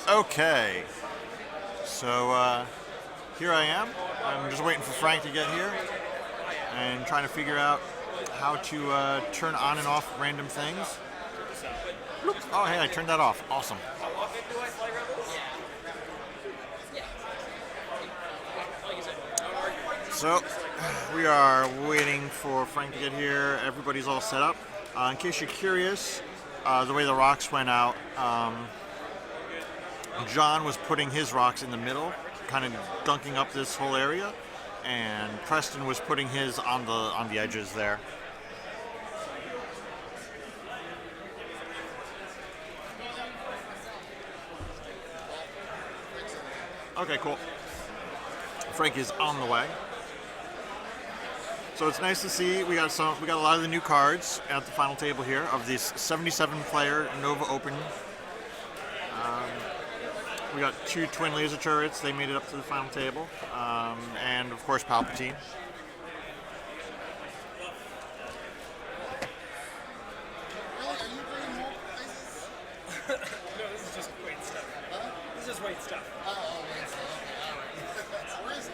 Okay, so here I am. I'm just waiting for Frank to get here and trying to figure out how to turn on and off random things. Oh, hey, I turned that off. Awesome. So, we are waiting for Frank to get here. Everybody's all set up. In case you're curious, the way the rocks went out, John was putting his rocks in the middle, kind of dunking up this whole area, and Preston was putting his on the edges there. Okay, cool. Frank is on the way. So it's nice to see we got a lot of the new cards at the final table here of this 77-player Nova Open. We got 2 twin laser turrets. They made it up to the final table, and of course Palpatine. Really? Are you bringing more places? No, this is just weight stuff. Huh? This is just weight stuff. Oh, wait, okay, all right. Where is it?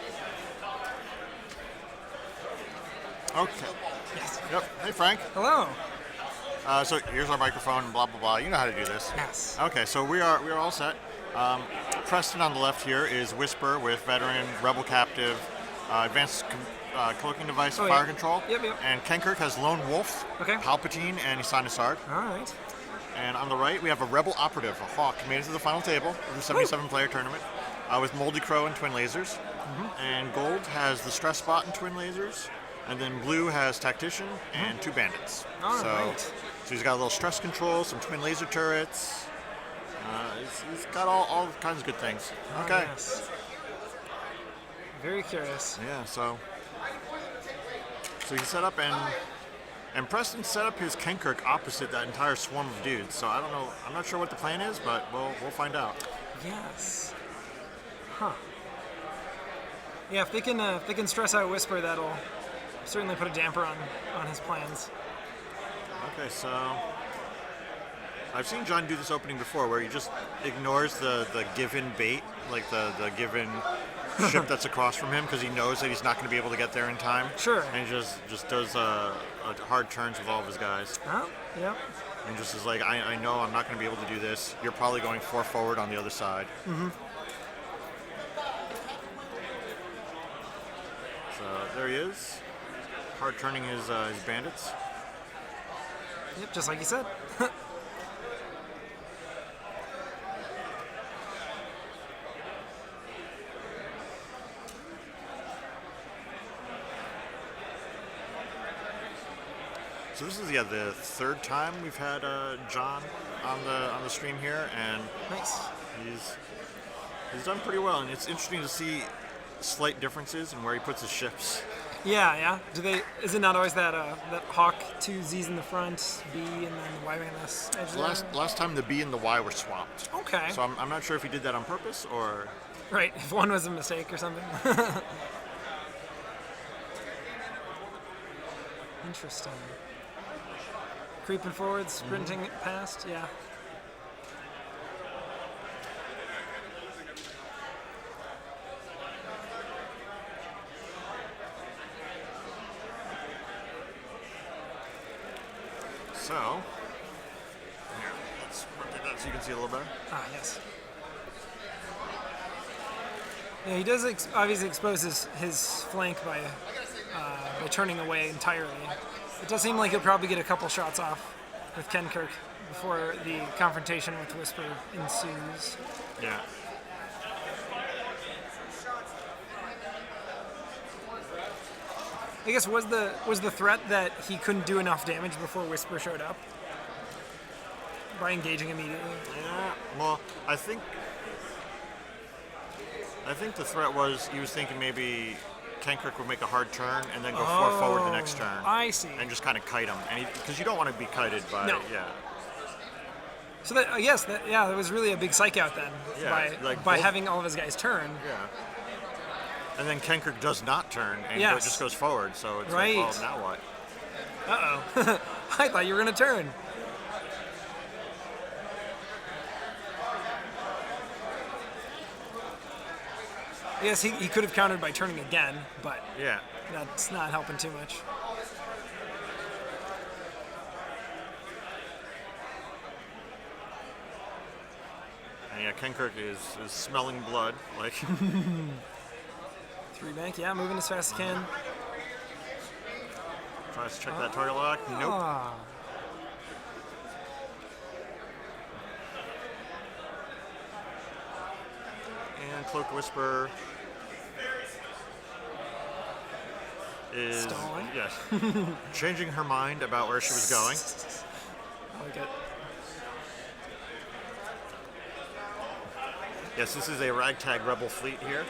Okay. Yes. Yep. Hey, Frank. Hello. So here's our microphone and blah blah blah. You know how to do this. Yes. Okay, so we are all set. Preston on the left here is Whisper with veteran, rebel captive, advanced cloaking device, Oh, fire yeah. control. Yep. And Kenkirk has Lone Wolf, Okay. Palpatine, and Isanisard. All right. And on the right we have a rebel operative, a Hawk, made it to the final table of the 77-player tournament with Moldy Crow and twin lasers. And Gold has the Stress Spot and twin lasers. And then Blue has Tactician and 2 bandits. All so, right. so he's got a little stress control, some twin laser turrets. He's got all kinds of good things. Oh, Okay. yes. Very curious. Yeah, so he set up and Preston set up his Kenkirk opposite that entire swarm of dudes. So I don't know. I'm not sure what the plan is, but we'll find out. Yes. Huh. Yeah, if they can stress out Whisper, that'll certainly put a damper on his plans. Okay, so I've seen John do this opening before where he just ignores the given bait, like the given ship that's across from him, because he knows that he's not going to be able to get there in time. Sure. And he just does hard turns with all of his guys. Oh, yeah. And just is like, I know I'm not going to be able to do this. You're probably going 4 forward on the other side. Mm-hmm. So there he is, hard turning his bandits. Yep, just like you said. So this is the 3rd time we've had John on the stream here, and Nice. he's done pretty well. And it's interesting to see slight differences in where he puts his ships. Yeah. Is it not always that Hawk 2 Z's in the front, B, and then the Y on this edge there? Last time the B and the Y were swapped. Okay. So I'm not sure if he did that on purpose or. Right, if one was a mistake or something. Interesting. Creeping forward, sprinting past, yeah. So, here, let's rotate that so you can see a little better. Ah, yes. Yeah, he does obviously expose his flank by turning away entirely. It does seem like he'll probably get a couple shots off with Kenkirk before the confrontation with Whisper ensues. Yeah. I guess was the threat that he couldn't do enough damage before Whisper showed up by engaging immediately. Yeah. Well, I think the threat was he was thinking maybe Kenkirk would make a hard turn and then go 4 forward the next turn. I see. And just kind of kite him, and because you don't want to be kited by No. yeah. So that that was really a big psych out then Yeah, like by both- having all of his guys turn. Yeah. And then Kenkirk does not turn and Yes. just goes forward, so it's Right. like, well, now what? Uh-oh. I thought you were going to turn. Yes, he could have countered by turning again, but Yeah. that's not helping too much. And yeah, Kenkirk is smelling blood. Like, 3 bank, yeah, moving as fast as can. tries to check that target lock. Nope. Ah. And Cloak Whisper is Stalling? yes, changing her mind about where she was going. I like it. Yes, this is a ragtag rebel fleet here.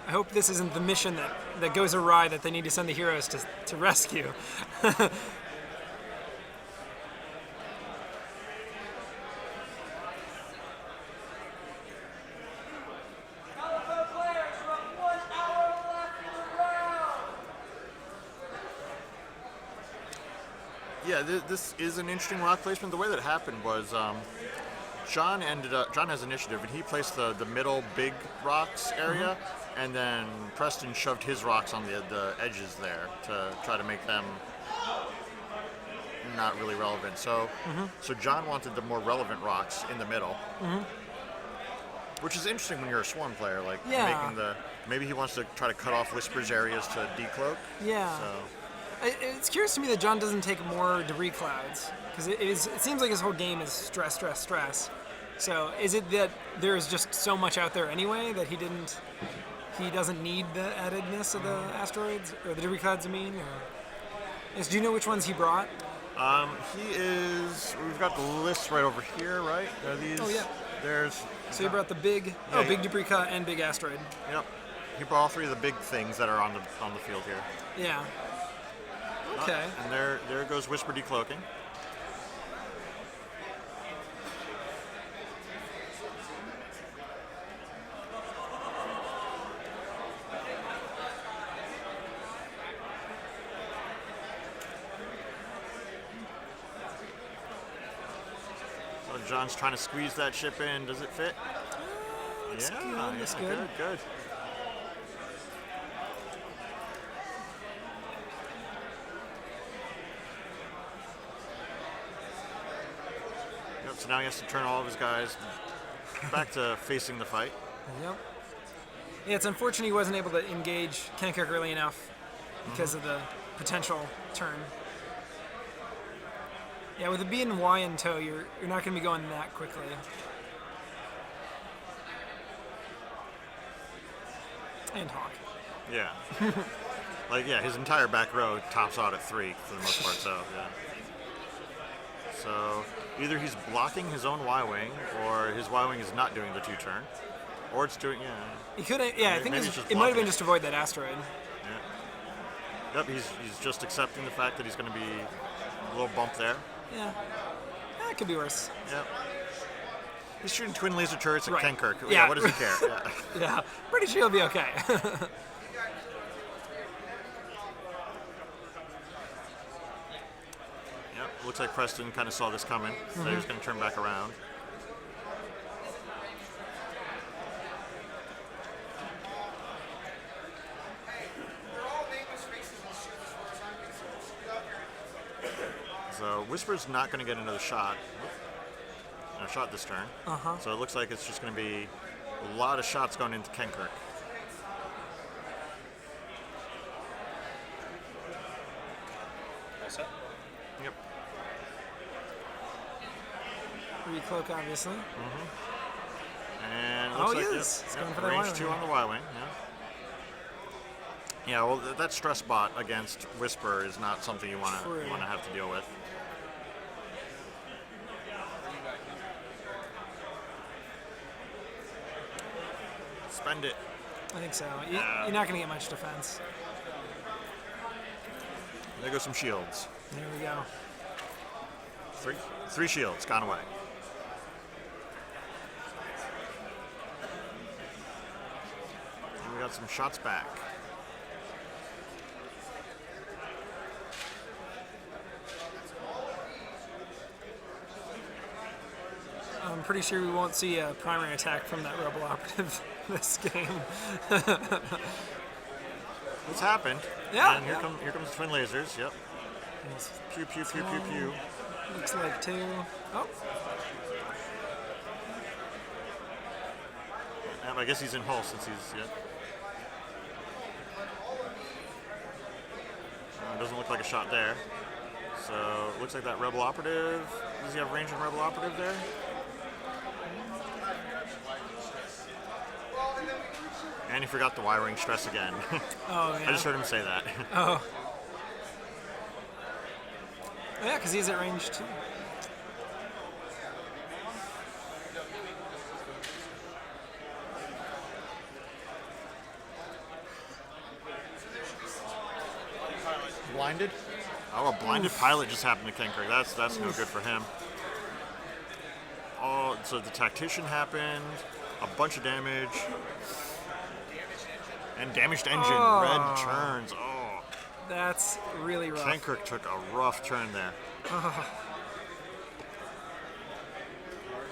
I hope this isn't the mission that goes awry that they need to send the heroes to rescue. Yeah, this is an interesting rock placement. The way that happened was John has initiative, and he placed the middle big rocks area, and then Preston shoved his rocks on the edges there to try to make them not really relevant. So so John wanted the more relevant rocks in the middle, which is interesting when you're a Swarm player. Like Yeah. maybe he wants to try to cut off Whisper's areas to decloak. Yeah. So It's curious to me that John doesn't take more debris clouds, because it seems like his whole game is stress, stress, stress. So is it that there's just so much out there anyway that he doesn't need the addedness of the asteroids, or the debris clouds, I mean? Or do you know which ones he brought? we've got the list right over here, right? Are these? Oh, yeah. There's. So he brought the big debris cloud and big asteroid. Yep. He brought all three of the big things that are on the field here. Yeah. Okay. And there goes Whisper decloaking. So John's trying to squeeze that ship in. Does it fit? Looks Yeah, good, looks good. Good. Yep, so now he has to turn all of his guys back to facing the fight. Yep. Yeah, it's unfortunate he wasn't able to engage Kenkirk early enough because of the potential turn. Yeah, with the B and Y in tow, you're not going to be going that quickly. And Hawk. Yeah. His entire back row tops out at 3 for the most part, so, yeah. So, either he's blocking his own Y-Wing, or his Y-Wing is not doing the 2-turn, or it's doing, He could, yeah, I think maybe it's just it might have blocking been just to avoid that asteroid. Yeah. Yep, he's just accepting the fact that he's going to be a little bump there. Yeah. It could be worse. Yep. He's shooting twin laser turrets at Right. Kenkirk. Yeah. What does he care? Yeah. Yeah, pretty sure he'll be okay. Yep. Looks like Preston kind of saw this coming, so he was going to turn back around. So Whisper's not going to get another shot. No shot this turn. So it looks like it's just going to be a lot of shots going into Kenkirk. All set? Yep. Recloak, obviously. And it Oh, looks like yes. It's going for that range Y-wing. 2 on the Y-wing. Yeah. Yeah. Well, that stress bot against Whisper is not something you want True. to have to deal with. Spend it. I think so. You're not going to get much defense. There go some shields. There we go. Three shields gone away. And we got some shots back. pretty sure we won't see a primary attack from that rebel operative this game. It's happened. Yeah, And here comes the twin lasers. Yep. Pew pew pew pew pew. Looks like 2. Oh, I guess he's in hull since he's doesn't look like a shot there. So it looks like that rebel operative. Does he have range on rebel operative there? And he forgot the Y-ring stress again. oh yeah. I just heard him say that. Oh. Oh, yeah, because he's at range 2. Blinded? Oh, a blinded pilot just happened to Kenkirk. That's no good for him. Oh, so the tactician happened. A bunch of damage. And damaged engine. Oh. Red turns. Oh. That's really rough. Kenkirk took a rough turn there.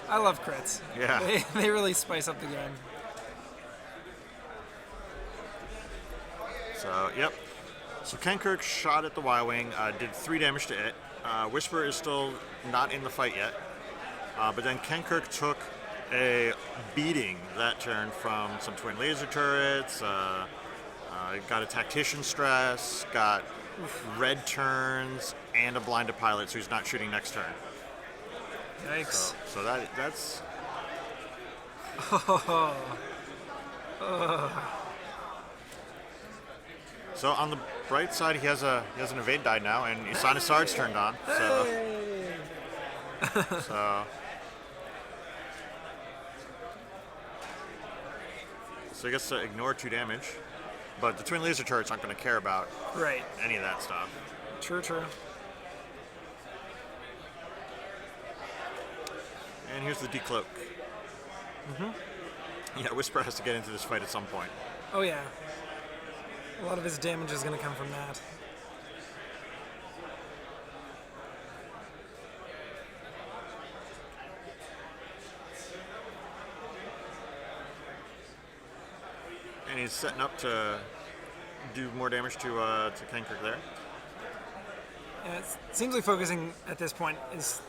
I love crits. Yeah. They really spice up the game. So, yep. So Kenkirk shot at the Y-Wing, did 3 damage to it. Whisper is still not in the fight yet. But then Kenkirk took a beating that turn from some twin laser turrets, got a tactician stress, got red turns, and a blinded pilot, so he's not shooting next turn. Yikes. So that's... So on the bright side, he has an evade die now, and Isana Sard's turned on. So he gets to ignore 2 damage, but the twin laser turrets aren't going to care about Right. any of that stuff. True. And here's the decloak. Yeah, Whisper has to get into this fight at some point. Oh yeah. A lot of his damage is going to come from that. And he's setting up to do more damage to Kenkirk there. Yeah, it seems like focusing at this point is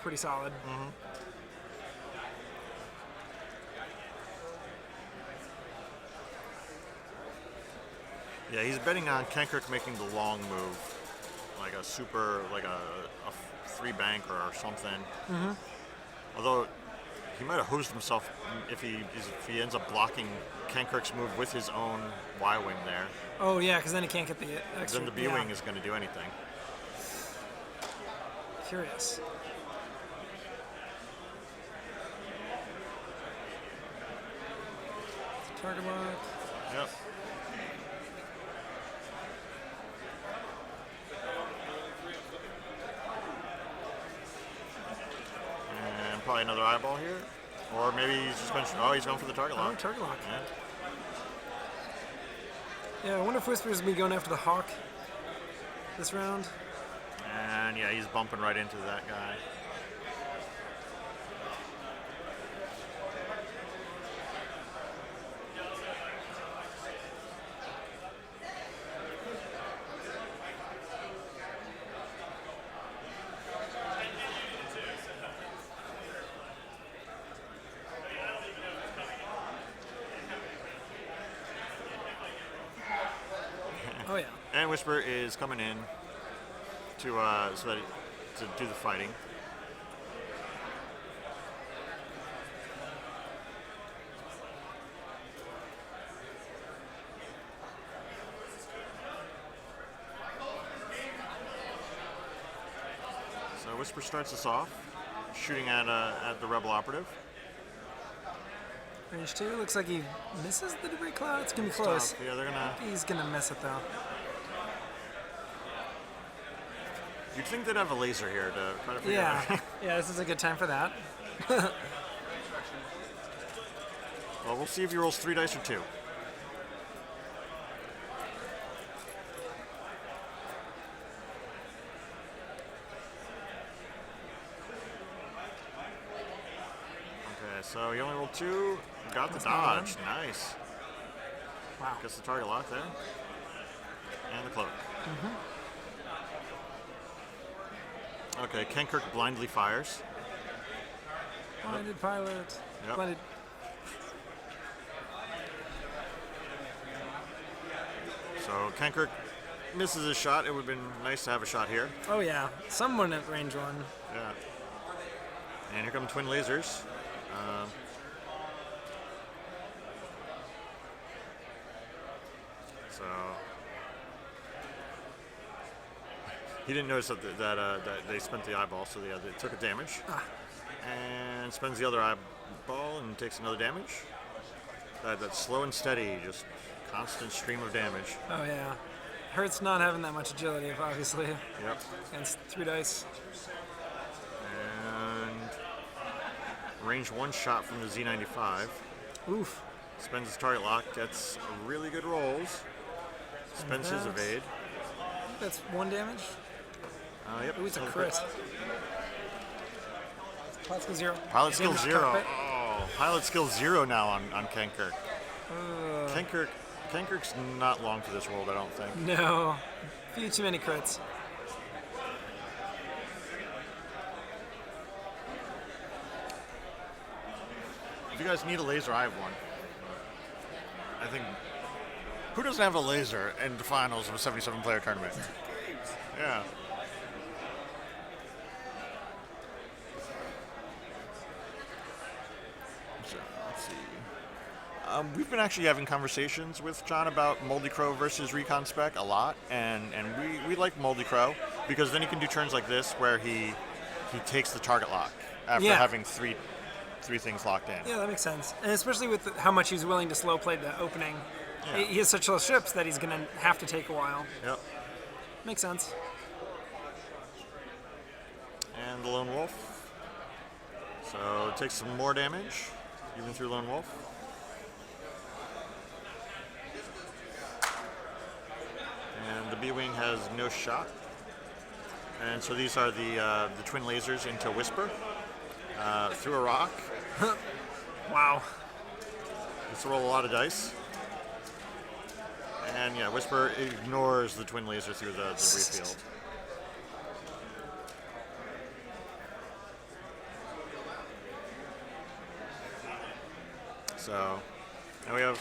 pretty solid. Yeah, he's betting on Kenkirk making the long move, like a 3 bank or something. Although he might have hosed himself if he ends up blocking Kenkirk's move with his own Y-wing there. Oh yeah, because then he can't get the extra. Then the B-wing is going to do anything. Curious. Target lock. Yep. And probably another eyeball here. Or maybe he's just going to... Oh, he's going for the target lock. Oh, target lock. Yeah. Yeah, I wonder if Whisper's going to be going after the Hawk this round. And yeah, he's bumping right into that guy. Oh yeah. And Whisper is coming in to to do the fighting. So Whisper starts us off, shooting at the rebel operative. Range 2. Looks like he misses the debris cloud. It's going to be Stop. close. Yeah, they're gonna. He's going to miss it though. You'd think they'd have a laser here to try to figure Yeah. out. Yeah, this is a good time for that. Well, we'll see if he rolls 3 dice or 2. so he only rolled 2. Got the That's not dodge. Nice. Wow. Gets the target lock there. And the cloak. Okay, Kenkirk blindly fires. Blinded pilot. Yep. Blinded. So Kenkirk misses his shot. It would have been nice to have a shot here. Oh yeah, someone at range 1. Yeah. And here come twin lasers. So he didn't notice that they spent the eyeball, so they took a damage. And spends the other eyeball and takes another damage. That's slow and steady, just constant stream of damage. Oh yeah. Hurts not having that much agility, obviously, Yep. against 3 dice. And range 1 shot from the Z95. Oof. Spends his target lock, gets really good rolls. Spends his That's- evade. That's 1 damage. Yep. Ooh, it's a another crit. Pilot skill 0. Pilot skill Damage 0. cockpit. Oh, pilot skill 0 now on Kenkirk. Kenkirk's not long for this world, I don't think. No. Few too many crits. If you guys need a laser, I have one. I think. Who doesn't have a laser in the finals of a 77-player tournament? Yeah. So, let's see. We've been actually having conversations with John about Moldy Crow versus Recon Spec a lot, and we like Moldy Crow because then he can do turns like this where he takes the target lock after Yeah. having three things locked in. Yeah, that makes sense. And especially with how much he's willing to slow play the opening. Yeah. He has such low ships that he's going to have to take a while. Yep. Makes sense. And the Lone Wolf. So it takes some more damage, even through Lone Wolf. And the B-Wing has no shot. And so these are the twin lasers into Whisper. Through a rock. Wow. Let's roll a lot of dice. And yeah, Whisper ignores the twin laser through the debris field. So now we have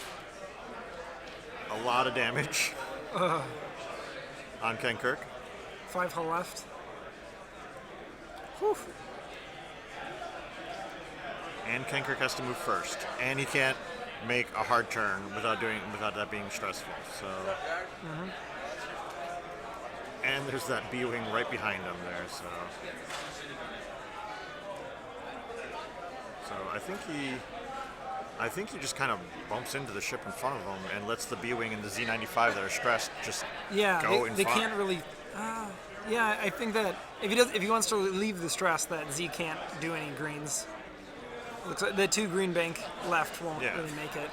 a lot of damage on Kenkirk. 5 hull left. Whew. And Kenkirk has to move first, and he can't make a hard turn without that being stressful. So, and there's that B-wing right behind him there. So I think he just kind of bumps into the ship in front of him and lets the B-wing and the Z95 that are stressed just Yeah, go in they front. can't really. Yeah, I think that if he wants to leave the stress, that Z can't do any greens. Looks like the 2 green bank left won't Yeah. really make it.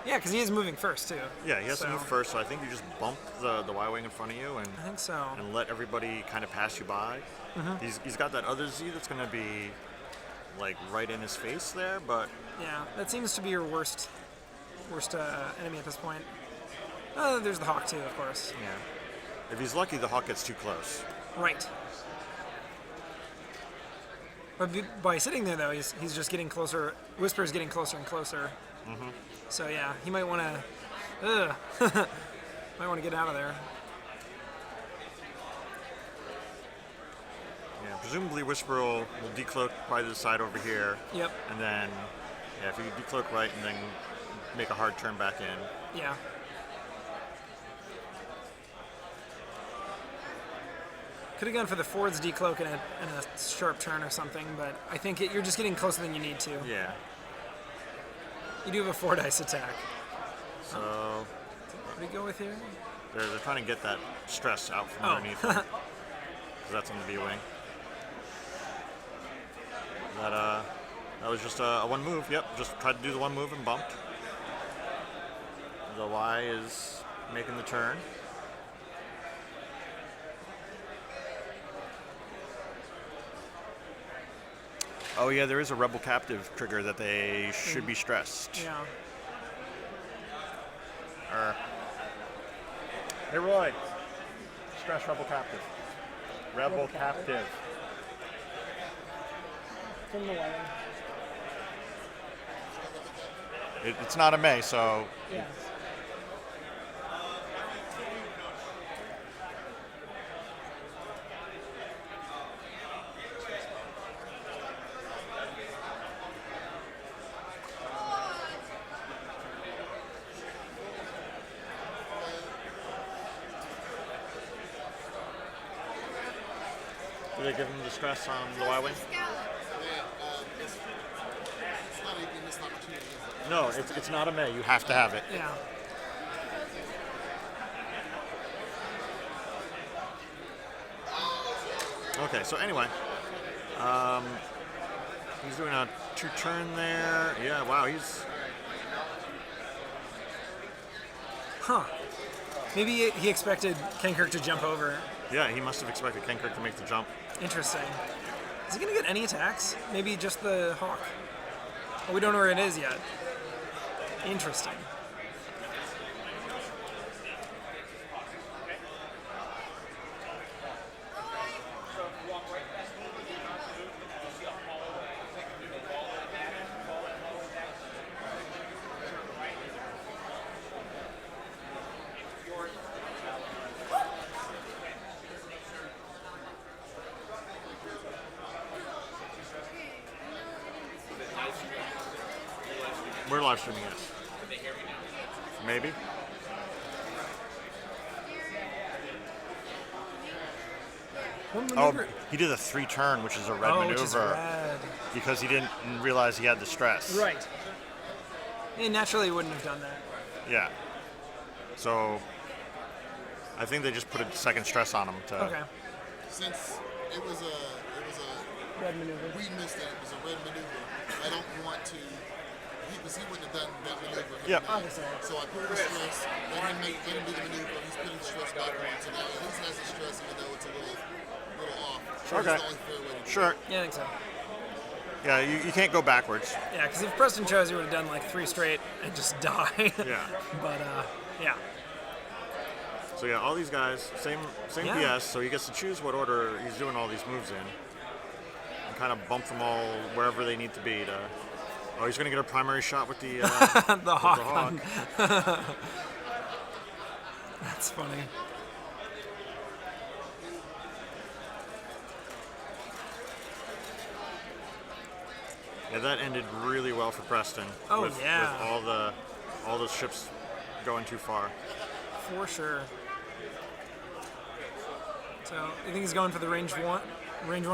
Yeah, because he is moving first too. Yeah, he has to So, move first, so I think you just bump the Y-wing in front of you I think so. and let everybody kind of pass you by. He's got that other Z that's going to be like right in his face there, but Yeah, that seems to be your worst enemy at this point. There's the Hawk too, of course. yeah, if he's lucky, the Hawk gets too close. Right. But by sitting there though, he's just getting closer. Whisper's getting closer and closer. So yeah, he might want to. Might want to get out of there. Yeah, presumably Whisper will decloak by the side over here, Yep. and then yeah, if you decloak right and then make a hard turn back in. Yeah. Could have gone for the Ford's decloak and a sharp turn or something, but I think you're just getting closer than you need to. Yeah. You do have a 4 dice attack. So What do you go with here? they're trying to get that stress out from Oh. underneath them. 'Cause that's on the B-wing. That was just a one move. Yep, just tried to do the one move and bumped. The Y is making the turn. Oh yeah, there is a rebel captive trigger that they should be stressed. Yeah. Hey Roy, stress rebel captive. Rebel captive. From the wedding. It's not a May, so Yeah. do they give them the stress on the Y-wing? It's not even a missed opportunity. No, it's not a May. You have to have it. Yeah. Okay, so anyway, he's doing a 2-turn there. Yeah, wow, he's Huh. Maybe he expected Kenkirk to jump over it. yeah, he must have expected Kenkirk to make the jump. Interesting. Is he going to get any attacks? Maybe just the hawk. Oh, we don't know where it is yet. Interesting. We're live streaming it. Maybe. What Oh, maneuver? he did a 3-turn, which is a red Which is maneuver, red. because he didn't realize he had the stress. Right. He naturally wouldn't have done that. Yeah. So I think they just put a second stress on him to. Okay. Since it was a Red maneuver. we missed it. It was a red maneuver. I don't want to. Because he wouldn't have done that maneuver. Yep. Obviously. So I put the stress. Let him do the maneuver. He's putting the stress back on. So now at least has the stress, even though it's a little off. Sure. Okay. It's the only fair way to do it. Sure. Yeah, I think so. Yeah, you can't go backwards. Yeah, because if Preston chose, he would have done like 3 straight and just die. Yeah. But, yeah. So yeah, all these guys, same Yeah. PS, so he gets to choose what order he's doing all these moves in. And kind of bump them all wherever they need to be to. Oh, he's gonna get a primary shot with the The hawk. hawk. That's funny. Yeah, that ended really well for Preston. Oh, with, yeah. With all the ships going too far. For sure. So, you think he's going for the range one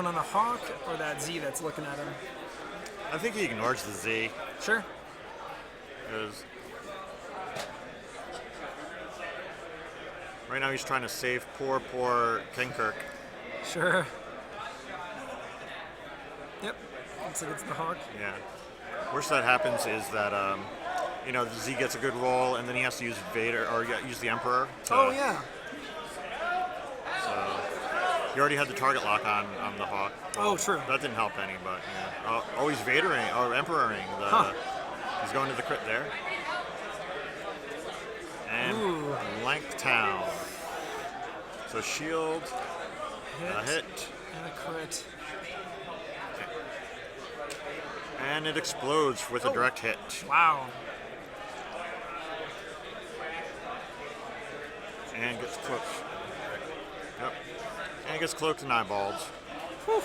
on the hawk, or that Z that's looking at him? I think he ignores the Z. Sure. Because right now he's trying to save poor Kenkirk. Sure. Yep. Looks like it's the hawk. Yeah. Worst that happens is that the Z gets a good roll, and then he has to use Vader or use the Emperor. Oh, yeah. So he already had the target lock on the Hawk. Oh, true. That didn't help any, but yeah. Oh, he's Vadering or Emperoring. He's going to the crit there. And Ooh. Blank Town. So shield, a hit, And a crit. and it explodes with a direct hit. Wow. And gets cloaked. Yep. And gets cloaked and eyeballed. Whew.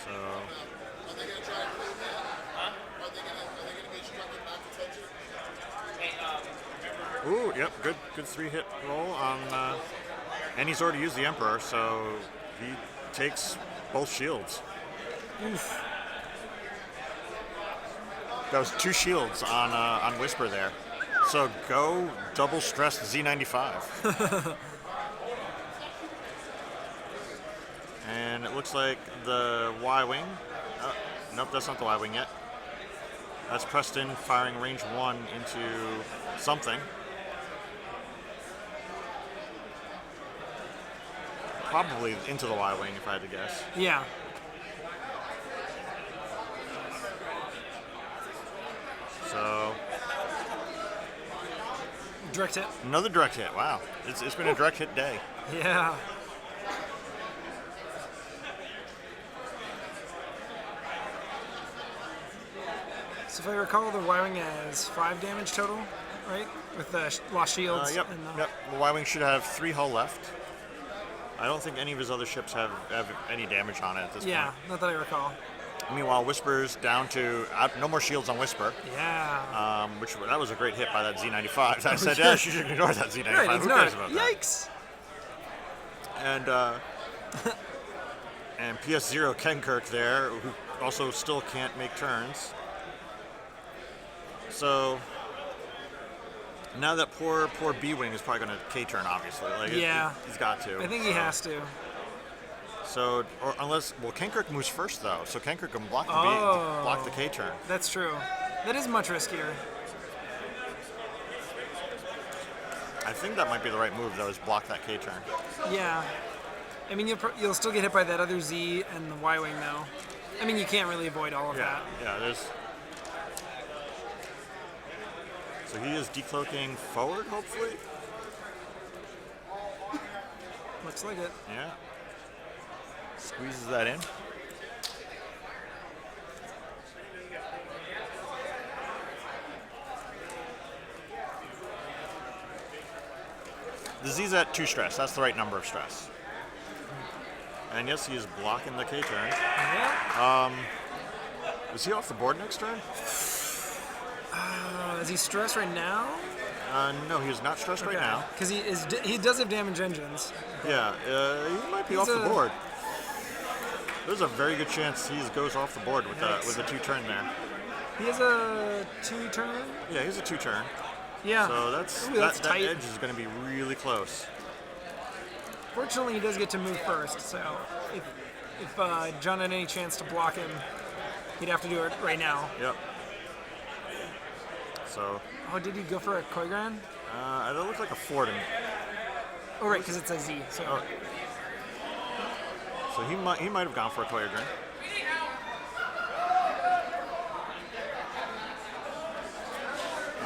So Are they going to try and play that? Huh? Are they going to be instructed not to touch it? ooh, yep, good 3-hit roll on, and he's already used the Emperor, so he takes both shields. Oof. That was 2 shields on Whisper there. So go double stress Z95. And it looks like the Y-wing. Nope, that's not the Y-wing yet. That's Preston firing range 1 into something. probably into the Y-wing if I had to guess. Yeah. So Direct hit. another direct hit. Wow, it's been a direct hit day. Yeah. So if I recall, the Y-wing has 5 damage total, right? With the lost shields. Yep. And Yep. The Y-wing should have 3 hull left. I don't think any of his other ships have any damage on it at this Yeah, point. not that I recall. Meanwhile, Whisper's down to no more shields on Whisper. Yeah. That was a great hit by that Z95. I said, yeah, you should ignore that Z95. Right, it's Who not. cares about that? Yikes. And and PS0 Kenkirk there, who also still can't make turns. So now that poor B-wing is probably going to K-turn, obviously. Like Yeah. he's got to. I think he has to. So, or unless Kenkirk moves first though, so Kenkirk can block the Oh. block the K-turn. That's true. That is much riskier. I think that might be the right move though, is block that K-turn. Yeah. I mean, you'll still get hit by that other Z and the Y-wing though. I mean, you can't really avoid all of that. Yeah. There's. So he is decloaking forward, hopefully. Looks like it. Yeah. Squeezes that in. The Z's at 2 stress. That's the right number of stress. And yes, he is blocking the K-turn. Yeah. Is he off the board next turn? Is he stressed right now? No, he is not stressed right now. Because he does have damage engines. Yeah, he might be He's off the a- board. There's a very good chance he goes off the board with Yikes. a 2-turn there. He has a 2-turn. Yeah, he's a 2-turn. Yeah. So Ooh, that tight. edge is going to be really close. Fortunately, he does get to move first. So if John had any chance to block him, he'd have to do it right now. Yep. So Oh, did he go for a Koigran? that looked like a Ford. Oh, right, because it's a Z. So Oh. So he might have gone for a Koyagrin.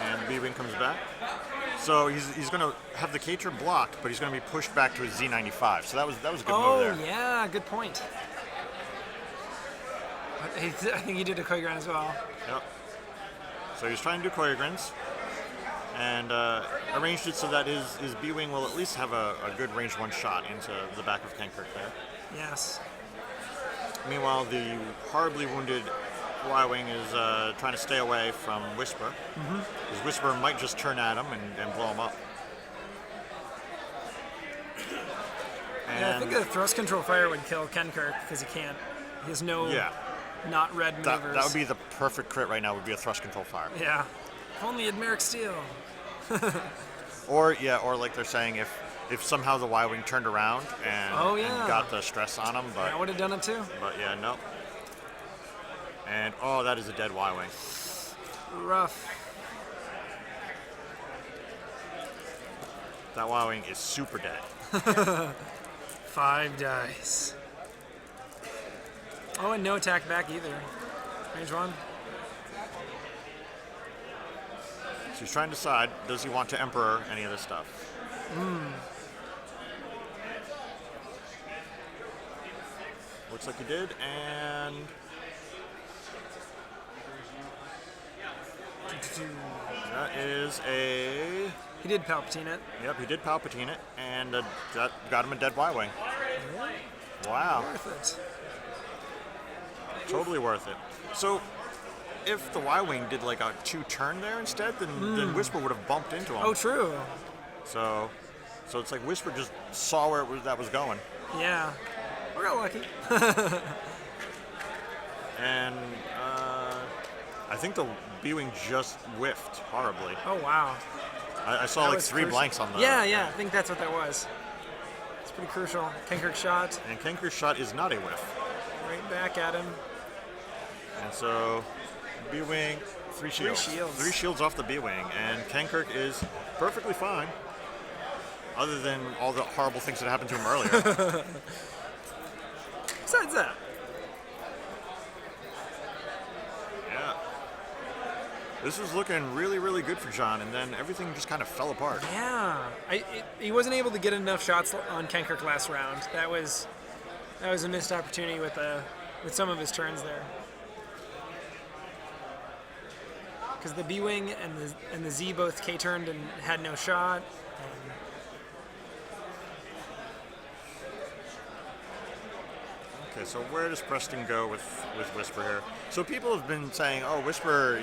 And B-wing comes back. So he's going to have the K-turn blocked, but he's going to be pushed back to his Z95. So that was a good oh move there. yeah, good point. I think he did a Koigran as well. Yep. So he was trying to do Koyagrins, and arranged it so that his B-wing will at least have a good range 1 shot into the back of Kenkirk there. Yes. Meanwhile, the horribly wounded Y-wing is trying to stay away from Whisper. Because Whisper might just turn at him and blow him up. Yeah, I And think a thrust control fire would kill Kenkirk because he can't. He has no not red maneuvers. that would be the perfect crit right now, would be a thrust control fire. Yeah. If only had Merrick Steel. Or like they're saying, if somehow the Y-wing turned around and, Oh, yeah. and got the stress on him, That would have done it too. but yeah, no. And that is a dead Y-wing. Rough. That Y-wing is super dead. 5 dice. Oh, and no attack back either. Range 1. So he's trying to decide, does he want to Emperor any of this stuff? Looks like he did, and that is a... He did Palpatine it. Yep, he did Palpatine it, and that got him a dead Y-wing. Wow, Worth it. totally worth it. So, if the Y-wing did like a 2-turn there instead, then Whisper would have bumped into him. Oh, true. So it's like Whisper just saw where that was going. Yeah. We got lucky. And I think the B-wing just whiffed horribly. Oh, wow. I saw That like was 3 crucial. blanks on the... Yeah, I think that's what that was. It's pretty crucial. Kenkirk shot And Kenkirk's shot is not a whiff. right back at him. And so B-wing, 3 shields. shields. 3 shields off the B-wing, and Kenkirk is perfectly fine. other than all the horrible things that happened to him earlier. Besides that, Yeah. This was looking really, really good for John, and then everything just kind of fell apart. yeah, he wasn't able to get enough shots on Kenkirk last round. That was a missed opportunity with some of his turns there. Because the B-Wing and the Z both K-turned and had no shot. Okay, so where does Preston go with Whisper here? So people have been saying, oh, Whisper,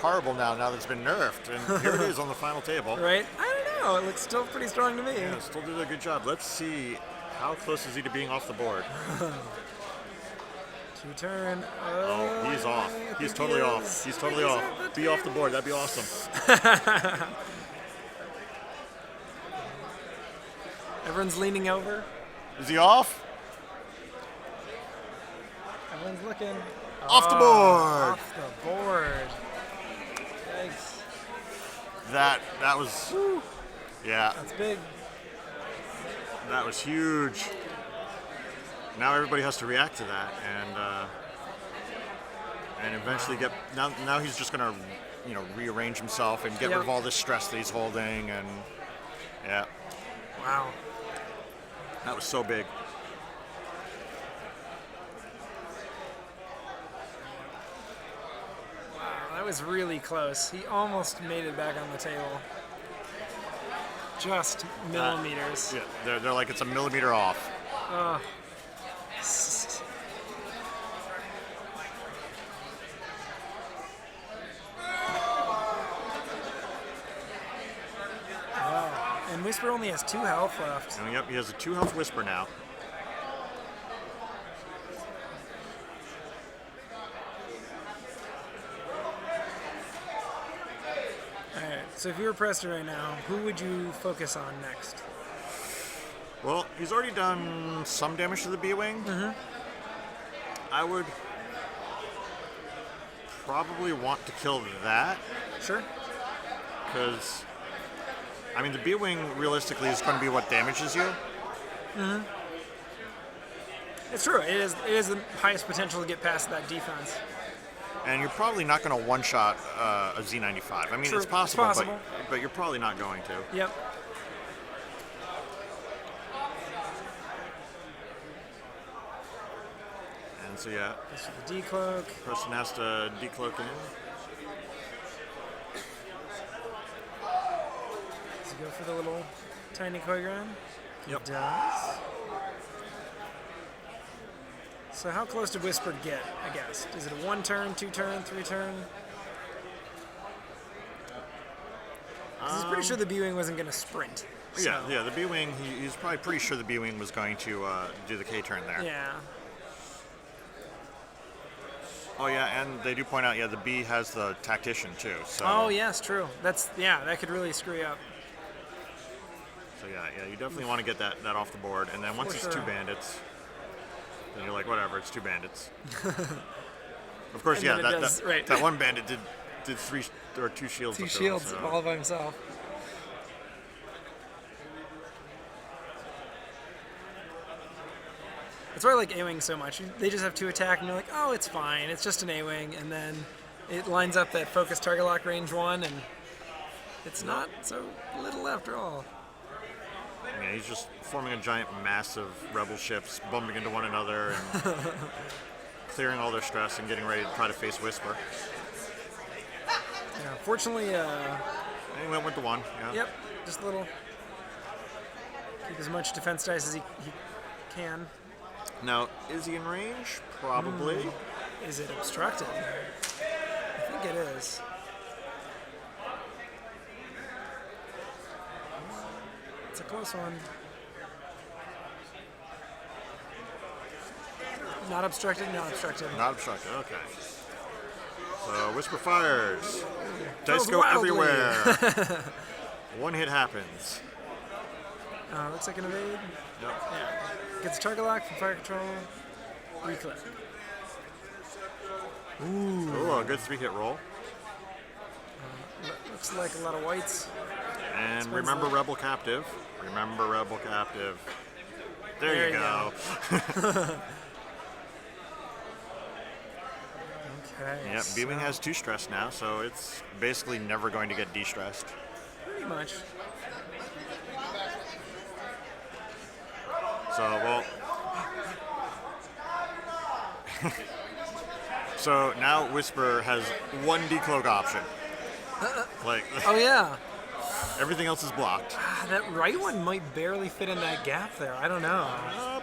horrible now that it's been nerfed. And here it is on the final table. Right? I don't know. It looks still pretty strong to me. Yeah, still did a good job. Let's see how close is he to being off the board. Two-turn. Oh, he's off. He's totally off. He's totally off. Be off the board. That'd be awesome. Everyone's leaning over. Is he off? Everyone's looking. Off the board. Off the board. Yikes. That was, yeah, That's big. that was huge. Now everybody has to react to that, and eventually get. Now he's just gonna, rearrange himself and get rid of all this stress that he's holding, and yeah, Wow. that was so big. That was really close. He almost made it back on the table. Just millimeters. Yeah, they're like it's a millimeter off. Wow. And Whisper only has 2 health left. And yep, he has a 2 health Whisper now. Alright, so if you were Preston right now, who would you focus on next? Well, he's already done some damage to the B-Wing. Mm-hmm. I would probably want to kill that, Sure. because, the B-Wing realistically is going to be what damages you. It's true. It is the highest potential to get past that defense. And you're probably not going to one-shot a Z95. True, It's possible, it's possible. But you're probably not going to. Yep. And so, yeah, This is the decloak. Preston has to decloak in. Does he go for the little tiny koi ground? Yep. He does. So how close did Whisper get, I guess? Is it a 1 turn, 2 turn, 3 turn? 'Cause he's pretty sure the B-Wing wasn't going to sprint. So, Yeah, the B-Wing, he's probably pretty sure the B-Wing was going to do the K-turn there. Yeah. Oh, yeah, and they do point out, the B has the Tactician, too. So, Oh, yes, true. That could really screw you up. So, yeah, you definitely want to get that off the board. And then once For it's sure. 2 bandits, then you're like, whatever, it's 2 bandits. Of course, And yeah, then it does, right. that one bandit did 3 or 2 shields. 2 up there, shields so- all by himself. That's why I like A-Wing so much. They just have 2 attack, and you're like, oh, it's fine. It's just an A-Wing. And then it lines up that focus target lock range 1, and it's not so little after all. Yeah, he's just forming a giant mass of rebel ships, bumping into one another, and clearing all their stress and getting ready to try to face Whisper. Yeah, fortunately, And he went with the 1. Yeah. yep, just a little. Keep as much defense dice as he can. Now, is he in range? Probably. Is it obstructed? I think it is. It's a close one. Not obstructed, not obstructed. Not obstructed, okay. So, Whisper fires. Dice Throws go wildly. everywhere. 1 hit happens. Looks like an evade. Yep. Yeah. Gets target lock from fire control. Reclip. Ooh, a good 3-hit roll. Looks like a lot of whites. And Spends remember the- Rebel Captive. Remember Rebel Captive. There you go. Okay. Yep, Beaming so has 2 stress now, so it's basically never going to get de-stressed. pretty much. So, well... so now Whisper has 1 decloak option. Like, Oh yeah. everything else is blocked. That right one might barely fit in that gap there. I don't know.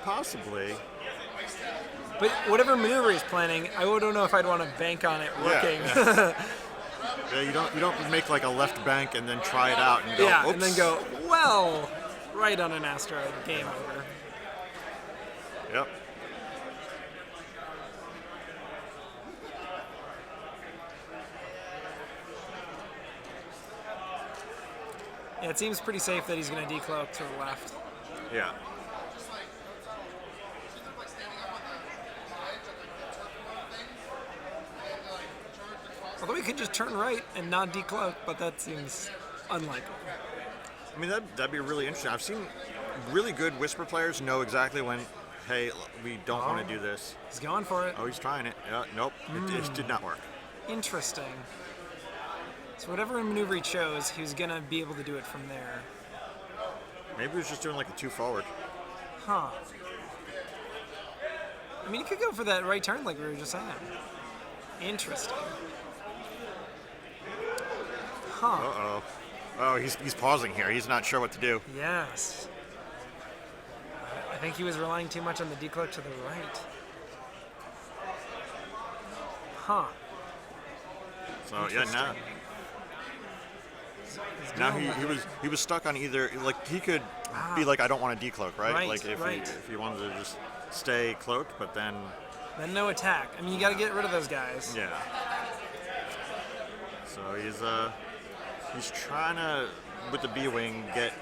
Possibly. But whatever maneuver he's planning, I don't know if I'd want to bank on it working. Yeah, you don't make like a left bank and then try it out and go, Yeah, oops. and then go, well, right on an asteroid. Game over. Yep. Yeah, it seems pretty safe that he's going to decloak to the left. Yeah. Although he could just turn right and not decloak, but that seems unlikely. I mean, that'd be really interesting. I've seen really good Whisper players know exactly when, hey, we don't want to do this. He's going for it. Oh, he's trying it. Yeah, nope, it did not work. Interesting. So whatever maneuver he chose, he was going to be able to do it from there. Maybe he was just doing like a 2 forward. Huh. I mean, he could go for that right turn like we were just saying. Interesting. Huh. Uh-oh. Oh, he's pausing here. He's not sure what to do. Yes. I think he was relying too much on the decloak to the right. Huh. So yeah, Interesting. now he was stuck on either, like he could be like, I don't want to decloak, right? Right, Like if right. he wanted to just stay cloaked, but then Then no attack. I mean, you got to get rid of those guys. yeah. So he's trying to, with the B-wing, get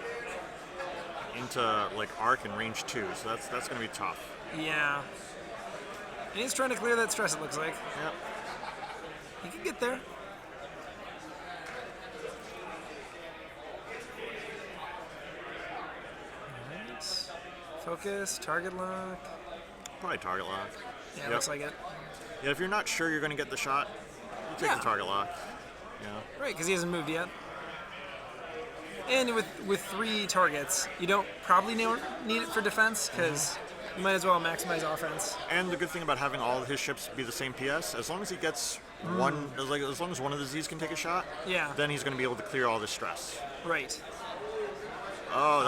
into like arc and range 2. So that's gonna be tough. Yeah. And he's trying to clear that stress, it looks like. Yep. He could get there. Alright. Focus, target lock. Probably target lock. Yeah, Yep. looks like it. Yeah, if you're not sure you're gonna get the shot, you take Yeah. the target lock. Yeah. Right, because he hasn't moved yet. And with 3 targets, you don't probably need it for defense, because you might as well maximize offense. And the good thing about having all of his ships be the same PS, as long as he gets one, as long as one of the Z's can take a shot, Yeah. then he's going to be able to clear all the stress. Right. Oh,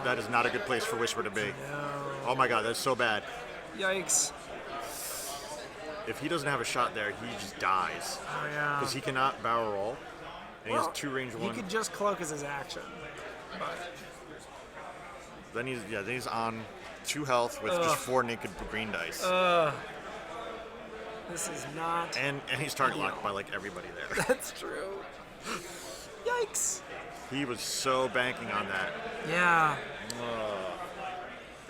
that is not a good place for Whisper to be. No. Oh my God, that's so bad. Yikes. If he doesn't have a shot there, he just dies Oh, yeah. because he cannot barrel roll, and he has 2 range 1. He could just cloak as his action. But Then he's on 2 health with just 4 naked green dice, this is not. and he's target locked by like everybody there. That's true. Yikes. He was so banking on that. Yeah.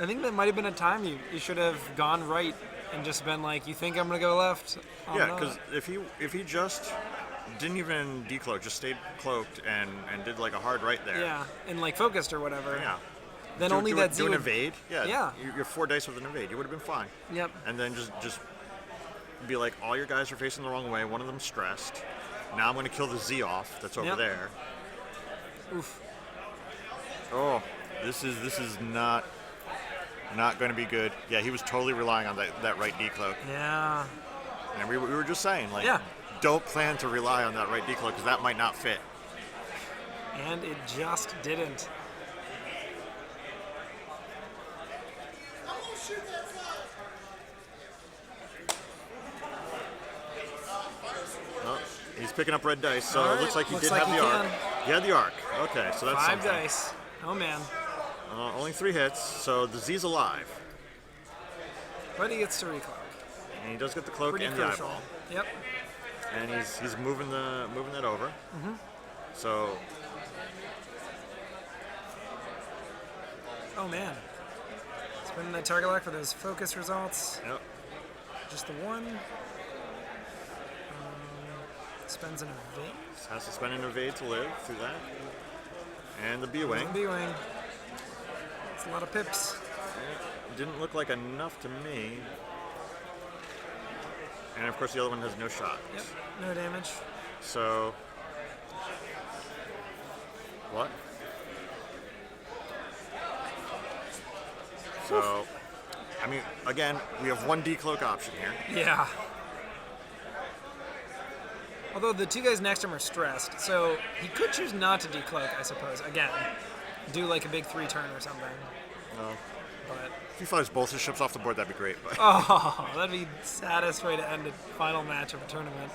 I think that might have been a time you should have gone right and just been like, you think I'm gonna go left? I'm Yeah, not." because if he just didn't even decloak, just stayed cloaked and did like a hard right there. Yeah, and like focused or whatever. Yeah. Then do, only do, that do Z an would. evade. Yeah. Yeah. You have 4 dice with an evade. You would have been fine. Yep. And then just be like, all your guys are facing the wrong way. One of them's stressed. Now I'm going to kill the Z off that's over Yep. there. Oof. Oh, this is not going to be good. Yeah, he was totally relying on that right decloak. Yeah. And we were just saying, like, Yeah. don't plan to rely on that right decloak because that might not fit. And it just didn't. Oh, he's picking up red dice, so All it looks right, like he looks did like have he the arc. can. He had the arc. Okay, so that's 5 something. dice. Oh man. Only 3 hits, so the Z's alive. But he gets to recloak. And he does get the cloak Pretty and crucial. the eyeball. Yep. And he's moving that over. Mm-hmm. So Oh man. Spending that target lock for those focus results. yep. Just the one. Spends an evade. Has to spend an evade to live through that. And the B-wing. B-wing. It's a lot of pips. Didn't look like enough to me. And of course the other one has no shot. Yep, no damage. So, what? So, I mean, again, we have one decloak option here. Yeah. Although the two guys next to him are stressed, so he could choose not to decloak, I suppose. Again, do like a big 3-turn or something. No. But If he flies both his ships off the board, that'd be great. But oh, that'd be the saddest way to end a final match of a tournament.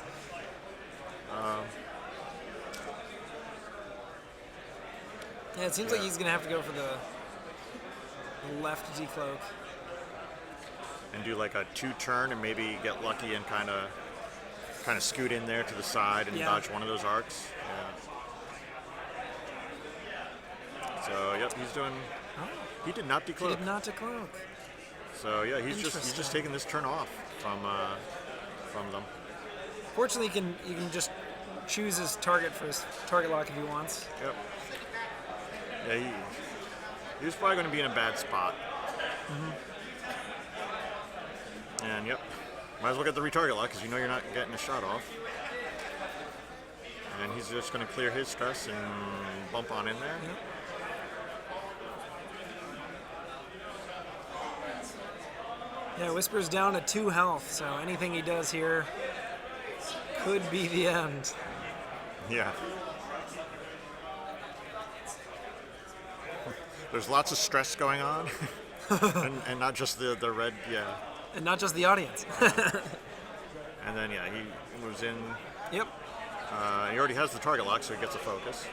Yeah, it seems like he's gonna have to go for the left decloak. and do like a 2-turn and maybe get lucky and kind of scoot in there to the side and Yeah. dodge one of those arcs. Yeah. So yep, he's doing. He did not He decloak. did not decloak. So yeah, he's just Interesting. taking this turn off from them. Fortunately, you can just choose his target for his target lock if he wants. Yep. Yeah, he was probably going to be in a bad spot. And yep, might as well get the retarget lock because you know you're not getting a shot off. And he's just going to clear his stress and bump on in there. Yep. Yeah, Whisper's down to 2 health, so anything he does here could be the end. Yeah. There's lots of stress going on, and not just the red, yeah. And not just the audience. And then yeah, he moves in. Yep. He already has the target lock, so he gets a focus.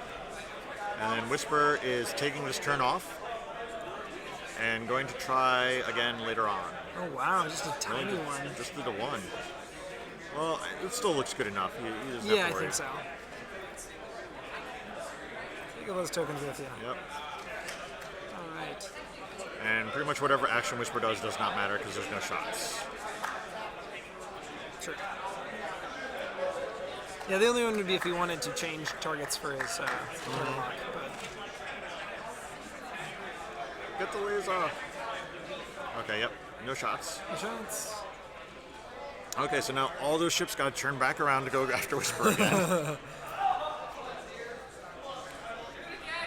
And then Whisper is taking this turn off and going to try again later on. Oh wow, just a tiny Really one. just did a 1. Well, it still looks good enough. He doesn't Yeah, have I to worry. think so. Take all those tokens with you. Yep. All right. And pretty much whatever action Whisper does not matter because there's no shots. Sure. Yeah, the only one would be if he wanted to change targets for his target lock, but Get the laser. Okay, yep. No shots. no shots. Okay, so now all those ships got to turn back around to go after Whisper again.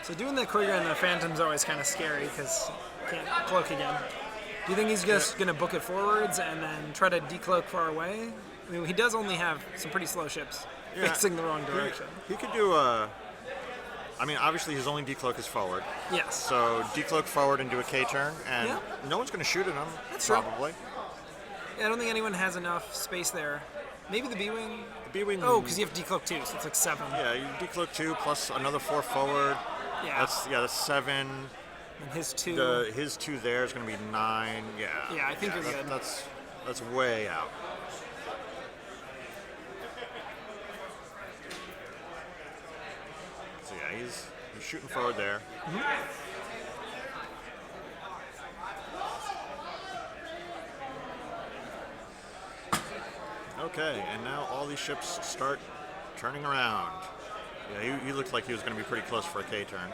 So doing the Krieger and the Phantom's always kind of scary because can't cloak again. Do you think he's just going to book it forwards and then try to decloak far away? I mean, he does only have some pretty slow ships Yeah. facing the wrong direction. He could do a. I mean, obviously his only decloak is forward. Yes. So decloak forward and do a K turn, and Yeah. no one's going to shoot at him. That's true. Probably. Yeah, I don't think anyone has enough space there. Maybe the B-Wing. The B-wing. Oh, because you have decloak too, so it's like 7. Yeah, you decloak 2 plus another 4 forward. Yeah. That's 7. And his 2. His 2 there is going to be 9. Yeah. Yeah, I think you're good. That's way out. So yeah, he's shooting forward there. Okay, and now all these ships start turning around. Yeah, he looked like he was going to be pretty close for a K turn.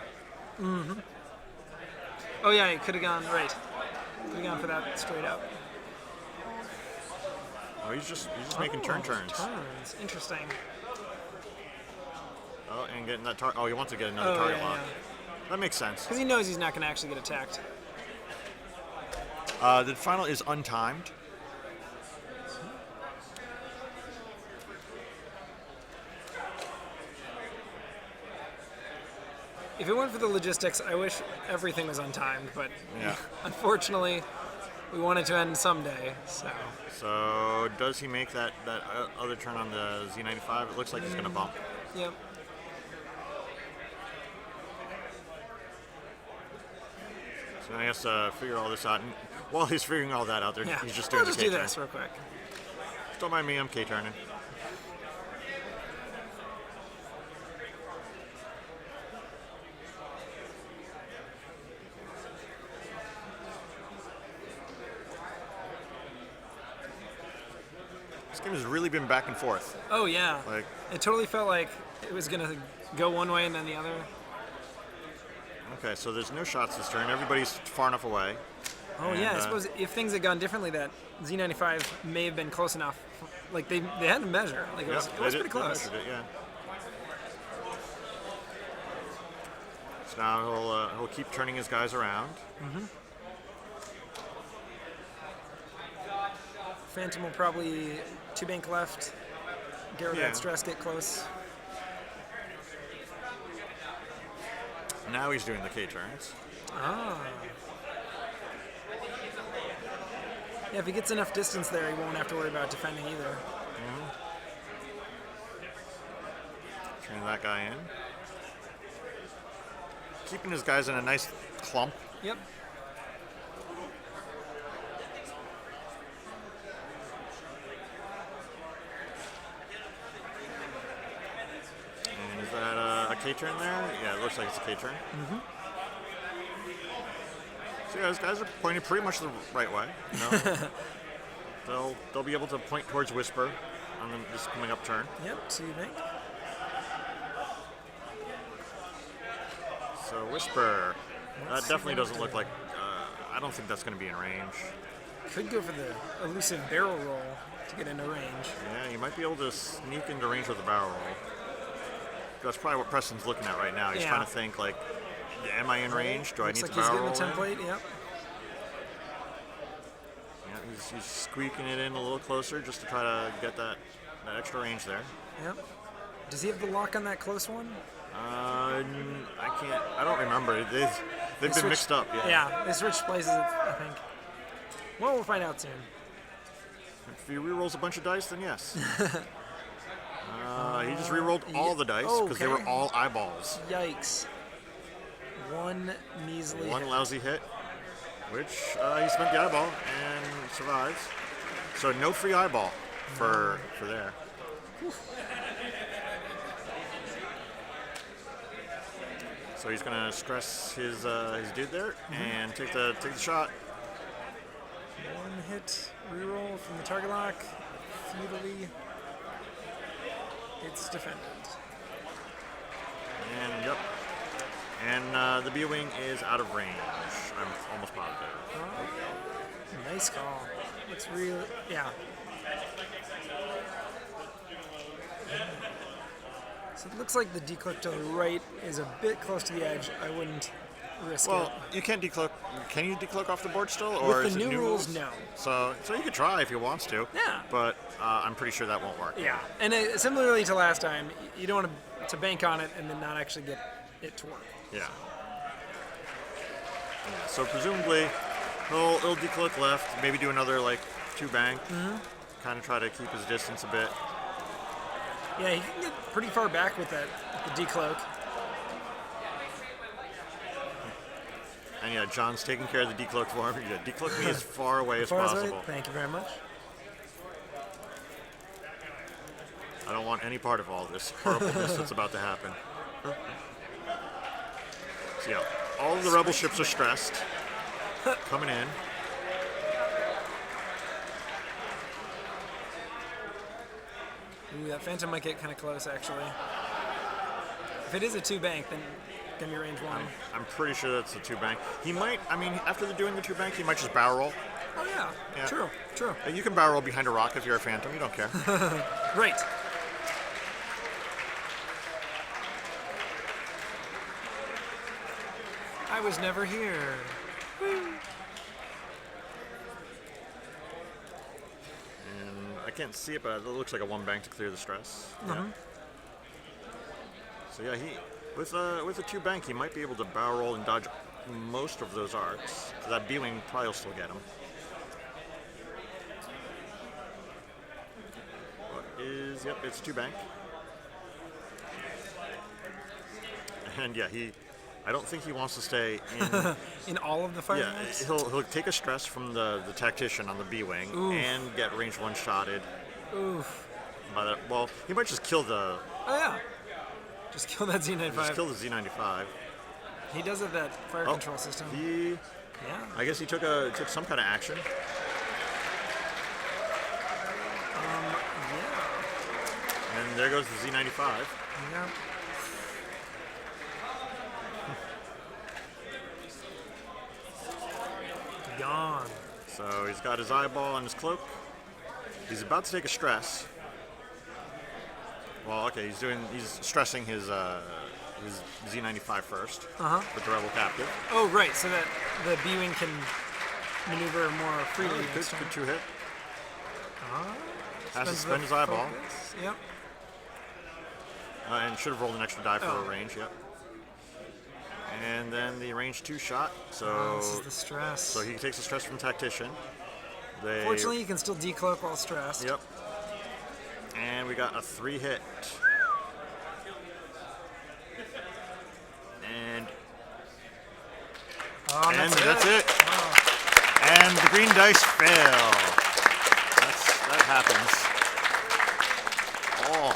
Oh yeah, he could have gone right. Could have gone for that straight up. Oh, he's just making turns. Turns. Interesting. Oh, and getting that target. Oh, he wants to get another Oh, target yeah, lock. That makes sense. Because he knows he's not going to actually get attacked. The final is untimed. If it weren't for the logistics, I wish everything was untimed, but Yeah. unfortunately, we want it to end someday, so. So does he make that other turn on the Z95? It looks like he's going to bump. Yep. So now he has to figure all this out. And while he's figuring all that out, Yeah. he's just doing I'll the just K do turn. this real quick. Don't mind me, I'm K turning. This game has really been back and forth. Oh yeah. Like, It totally felt like it was gonna go one way and then the other. Okay, so there's no shots this turn. Everybody's far enough away. Oh And, yeah, I suppose if things had gone differently, that Z95 may have been close enough. Like they had to measure. Like it was pretty close. They measured it, yeah. So now he'll keep turning his guys around. Phantom will probably 2-bank left. Get rid of Yeah. that stress, get close. Now he's doing the K turns. Ah. Yeah, if he gets enough distance there, he won't have to worry about defending either. Turning that guy in. Keeping his guys in a nice clump. Yep. And is that a K turn there? Yeah, it looks like it's a K turn. So yeah, those guys are pointing pretty much the right way. You know? they'll be able to point towards Whisper on this coming up turn. Yep, 2-bank. So Whisper, that Let's see definitely what doesn't look like. I don't think that's going to be in range. Could go for the elusive barrel roll to get into range. Yeah, you might be able to sneak into range with a barrel roll. That's probably what Preston's looking at right now. He's Yeah. trying to think like, am I in range? Do I Looks need like to he's barrel getting the roll in? template, yep. Yeah, he's squeaking it in a little closer just to try to get that extra range there. Yep. Does he have the lock on that close one? I can't. I don't remember. They've been switched- mixed up. Yeah. Yeah, they switched places, I think. Well, we'll find out soon. If he re-rolls a bunch of dice, then yes. He just re-rolled all the dice because they were okay. all eyeballs. Yikes. One measly One hit. lousy hit, which he spent the eyeball and survives. So no free eyeball for there. So he's gonna stress his dude there and take the shot. One hit reroll from the target lock. Futilely. It's defended. And yep. And the B-wing is out of range. I'm almost positive. Oh, nice call. Looks real. Yeah. So it looks like the declick to the right is a bit close to the edge. I wouldn't risk Well, it. you can't decloak. Can you decloak off the board still, or With is the it new rules, no. So you could try if you wants to. Yeah. But I'm pretty sure that won't work. Yeah. And similarly to last time, you don't want to bank on it and then not actually get it to work. Yeah. Yeah. So presumably, he'll decloak left. Maybe do another like 2-bank. Kind of try to keep his distance a bit. Yeah, he can get pretty far back with that, the decloak. And yeah, John's taking care of the decloak for him. Yeah, decloak me as far away as Far as possible. Thank you very much. I don't want any part of all this horribleness that's about to happen. So yeah, all of the rebel ships are stressed. Coming in. Ooh, that Phantom might get kind of close, actually. If it is a 2-bank, then give me range 1. I'm pretty sure that's a 2-bank. He might, I mean, after doing the 2-bank, he might just barrel roll. Oh, yeah. Yeah. True, true. You can barrel roll behind a rock if you're a Phantom. You don't care. Right. I was never here. And I can't see it, but it looks like a 1-bank to clear the stress. Yeah. So yeah, with a 2-bank, he might be able to barrel roll and dodge most of those arcs. So that B-wing probably will still get him. Yep, it's 2-bank. And yeah, I don't think he wants to stay in. In all of the fire Yeah, units? he'll take a stress from the tactician on the B-wing and get range 1-shotted. Oof. By that, well, he might just kill the Oh, yeah. Just kill that Z95. just kill the Z95. He does have that fire control system. He, Yeah. I guess he took some kind of action. Yeah. And there goes the Z95. Yeah. gone. So he's got his eyeball and his cloak. He's about to take a stress. Well, okay, he's stressing his Z95 first with the Rebel Captive. Oh, right, so that the B-Wing can maneuver more freely. Good, next turn. good 2-hit. Has to Spends spend the his eyeball. focus. Yep. And should have rolled an extra die for Oh. a range, yep. And then the range 2 shot. So, This is the stress. so he takes the stress from Tactician. Fortunately, you can still decloak while stressed. Yep. And we got a 3-hit. And And that's it. And the green dice fail. That happens. Oh.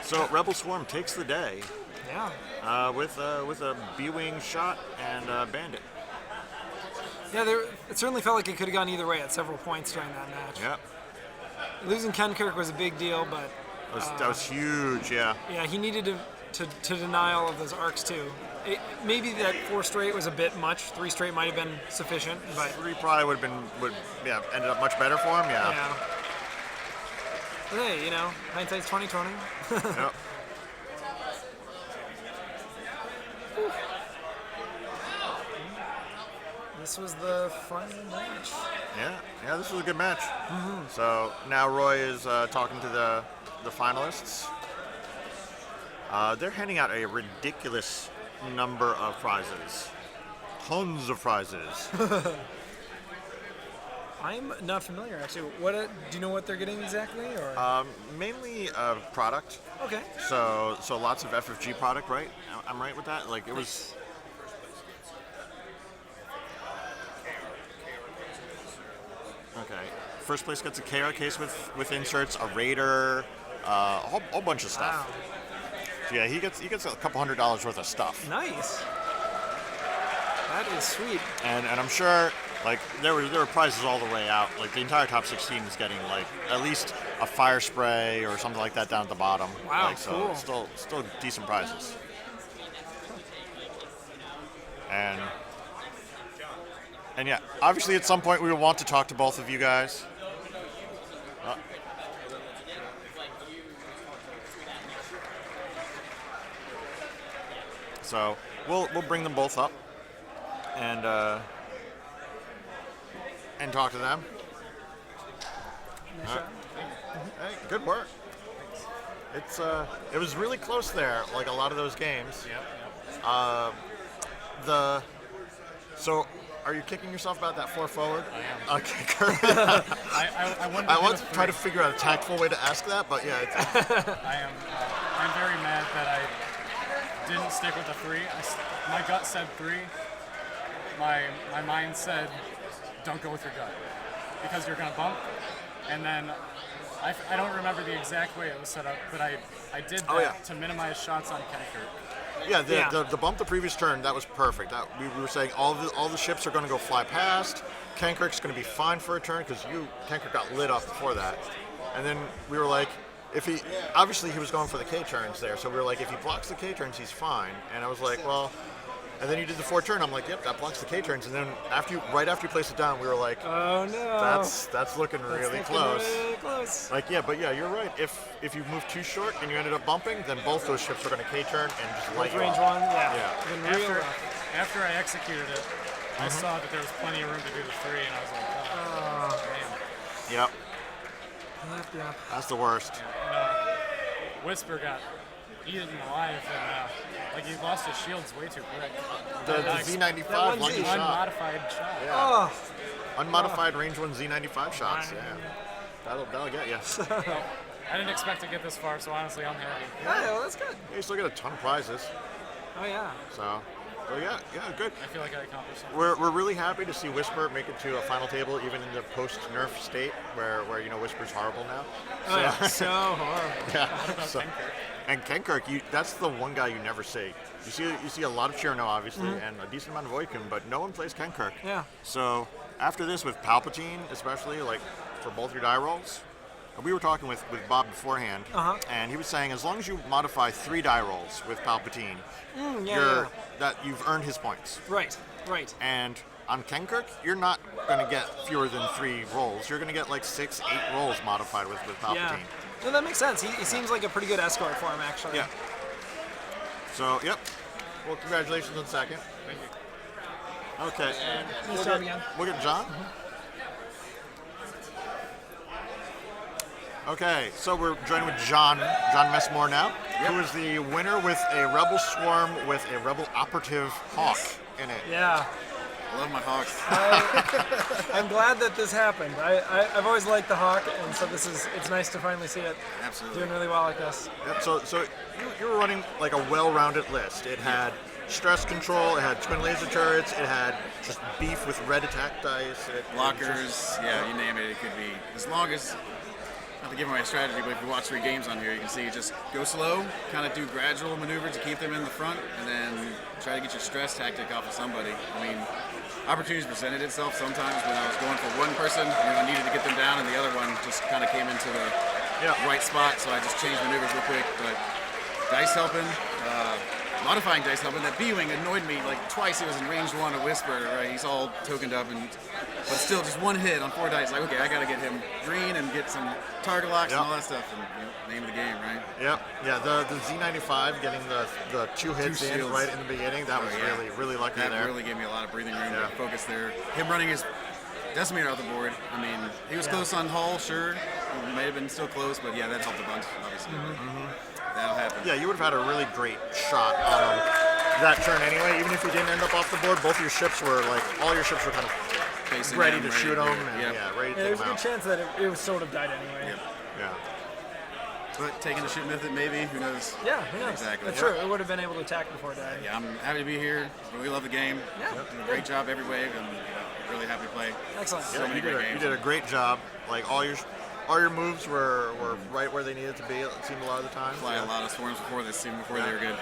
So Rebel Swarm takes the day Yeah. with a B-Wing shot and a Bandit. Yeah, it certainly felt like it could have gone either way at several points during that match. Yep. Losing Kenkirk was a big deal, but That was huge, yeah. yeah, he needed to deny all of those arcs too. Maybe that 4 straight was a bit much. 3 straight might have been sufficient, but 3 probably would ended up much better for him, yeah. yeah. But hey, hindsight's 20/20. Yep. This was the final match. Yeah, this was a good match. So now Roy is talking to the finalists. They're handing out a ridiculous number of prizes. Tons of prizes. I'm not familiar actually. Do you know what they're getting exactly? Or Mainly product. okay. So lots of FFG product, right? I'm right with that? Like it was. Okay. First place gets a KR case with inserts, a Raider, a whole bunch of stuff. Wow. So yeah, he gets a couple $100 worth of stuff. Nice. That is sweet. And I'm sure like there were prizes all the way out. Like the entire top 16 is getting like at least a fire spray or something like that down at the bottom. Wow, like, so cool. Still decent prizes. And yeah, obviously at some point we will want to talk to both of you guys. So we'll bring them both up and talk to them. Nice shot. Hey, good work. It was really close there, like a lot of those games. Yep. So, are you kicking yourself about that 4 forward? I am. Okay, good. I wanted I want to to try to figure out a tactful way to ask that, but yeah, I'm very mad that I didn't stick with the 3. My gut said 3. My mind said, don't go with your gut because you're gonna bump. And then I don't remember the exact way it was set up, but I did that to minimize shots on Kenkirk. yeah. Yeah. The bump the previous turn, that was perfect. We were saying all the ships are going to go fly past. Kenkirk's going to be fine for a turn because Kenkirk got lit off before that, and then we were like, obviously he was going for the K turns there, so we were like, if he blocks the K turns, he's fine. And I was like, well. And then you did the 4 turn. I'm like, yep, that blocks the K turns. And then right after you placed it down, we were like, Oh no. that's looking really close. Really close. Like, yeah, but yeah, you're right. If you move too short and you ended up bumping, then both those ships are going to K-turn and just light you Range off. 1, yeah. Yeah. Been real rough. After I executed it, I saw that there was plenty of room to do the 3, and I was like, oh, damn. Yep, Yep. that's the worst. Whisper got eaten alive, and he lost his shields way too quick. The Z95 that lucky 1Z. shot. Unmodified shot. Yeah. Oh, Unmodified range 1 Z95 shots, yeah. That'll get you. I didn't expect to get this far, so honestly, I'm happy. yeah, well, that's good. You still get a ton of prizes. Oh yeah. So yeah, good. I feel like I accomplished something. We're really happy to see Whisper make it to a final table, even in the post-nerf state, where Whisper's horrible now. Oh yeah. So horrible. Yeah. So, and Kenkirk, that's the one guy you never see. You see a lot of Chirno, obviously, and a decent amount of Voikin, but no one plays Kenkirk. Yeah. So after this, with Palpatine, especially, like for both your die rolls, we were talking with Bob beforehand, and he was saying as long as you modify 3 die rolls with Palpatine, Yeah. that you've earned his points. Right. And on Kenkirk, you're not going to get fewer than 3 rolls. You're going to get like 6, 8 rolls modified with Palpatine. Yeah. No, that makes sense. He seems like a pretty good escort for him, actually. Yeah. So, yep. Well, congratulations on second. Thank you. Okay. Nice job again. Look at John. Okay, so we're joined with John Messmore now, who is the winner with a Rebel Swarm with a Rebel Operative Hawk in it. Yeah. I love my Hawks. I'm glad that this happened. I've always liked the Hawk, and so it's nice to finally see it Absolutely. doing really well like this. Yep, so you were running like a well-rounded list. It had stress control, it had twin laser turrets, it had just beef with red attack dice. Blockers, yeah, you name it, it could be. As long as, not to give away my strategy, but if you watch 3 games on here, you can see just go slow, kind of do gradual maneuvers to keep them in the front, and then try to get your stress tactic off of somebody. I mean, opportunities presented itself sometimes when I was going for one person, I needed to get them down, and the other one just kind of came into the right spot, so I just changed maneuvers real quick. But dice helping, modifying dice helping. That B-Wing annoyed me like twice. He was in range 1 of Whisper, right? He's all tokened up, but still just 1 hit on 4 dice. Like, okay, I got to get him green and get some target locks and all that stuff, and name of the game, right? Yep, yeah, the Z95 getting the 2 hits in shields. right in the beginning, that was really lucky That there. really gave me a lot of breathing room to focus there. Him running his Decimator off the board, I mean, he was close on Hull, sure. He might have been still close, but yeah, that helped a bunch, obviously. That'll happen. Yeah, you would have had a really great shot on that turn anyway. Even if you didn't end up off the board, both your ships were like, all your ships were kind of Facing ready him, to shoot them. And, Yep. ready to There's take a them good out. chance that it was sort of died anyway. Yep. Yeah. But taking the shoot method, maybe, who knows? Yeah, who knows? Exactly. That's true. It would have been able to attack before it died. Yeah, I'm happy to be here. Really love the game. Yeah. Doing a great job every wave, and really happy to play. Excellent. So Yeah, many you did, great you games. did a great job. Like all your moves were right where they needed to be. It seemed a lot of the time. Fly a lot of swarms before this, even before they were good.